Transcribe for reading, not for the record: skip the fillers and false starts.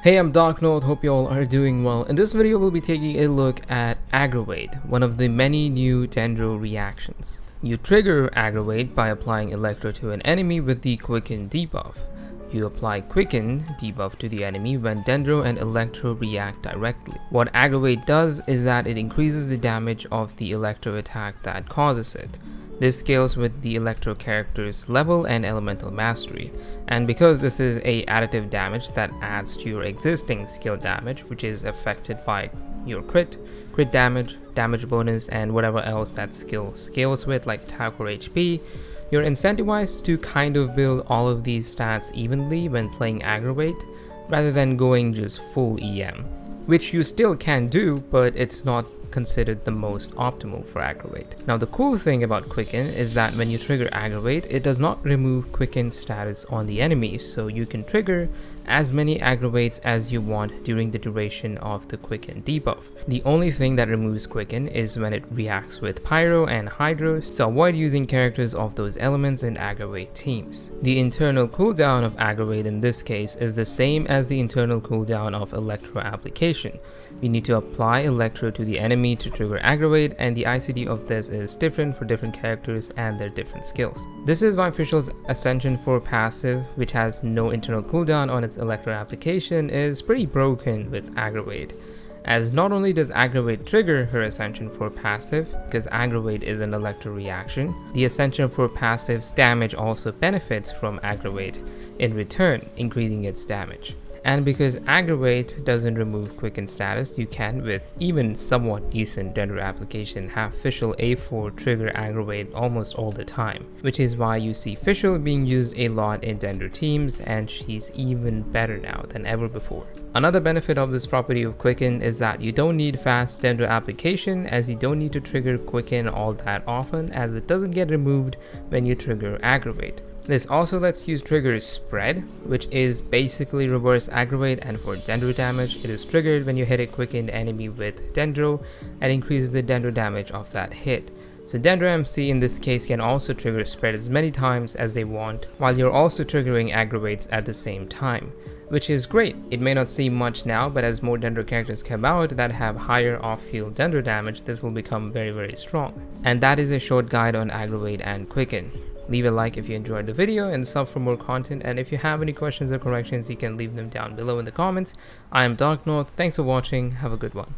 Hey, I'm Dark North, hope you all are doing well. In this video, we'll be taking a look at Aggravate, one of the many new Dendro reactions. You trigger Aggravate by applying Electro to an enemy with the Quicken debuff. You apply Quicken debuff to the enemy when Dendro and Electro react directly. What Aggravate does is that it increases the damage of the Electro attack that causes it. This scales with the Electro character's level and elemental mastery, and because this is a additive damage that adds to your existing skill damage, which is affected by your crit damage, damage bonus, and whatever else that skill scales with, like attack or HP, you're incentivized to kind of build all of these stats evenly when playing Aggravate, rather than going just full EM, which you still can do, but it's not considered the most optimal for Aggravate. Now, the cool thing about Quicken is that when you trigger Aggravate, it does not remove Quicken status on the enemy, so you can trigger as many Aggravates as you want during the duration of the Quicken debuff. The only thing that removes Quicken is when it reacts with Pyro and Hydro, so avoid using characters of those elements in Aggravate teams. The internal cooldown of Aggravate in this case is the same as the internal cooldown of Electro application. You need to apply Electro to the enemy to trigger Aggravate, and the ICD of this is different for different characters and their different skills. This is why Fischl's Ascension 4 passive, which has no internal cooldown on its Electro application, is pretty broken with Aggravate, as not only does Aggravate trigger her Ascension 4 passive, because Aggravate is an Electro reaction, the Ascension 4 passive's damage also benefits from Aggravate in return, increasing its damage. And because Aggravate doesn't remove Quicken status, you can, with even somewhat decent Dendro application, have Fischl A4 trigger Aggravate almost all the time, which is why you see Fischl being used a lot in Dendro teams, and she's even better now than ever before. Another benefit of this property of Quicken is that you don't need fast Dendro application, as you don't need to trigger Quicken all that often, as it doesn't get removed when you trigger Aggravate. This also lets you trigger Spread, which is basically reverse Aggravate, and for Dendro damage, it is triggered when you hit a quickened enemy with Dendro and increases the Dendro damage of that hit. So Dendro MC in this case can also trigger Spread as many times as they want, while you're also triggering Aggravates at the same time, which is great. It may not seem much now, but as more Dendro characters come out that have higher off-field Dendro damage, this will become very strong. And that is a short guide on Aggravate and Quicken. Leave a like if you enjoyed the video and sub for more content, and if you have any questions or corrections, you can leave them down below in the comments. I am Dark North, thanks for watching, have a good one.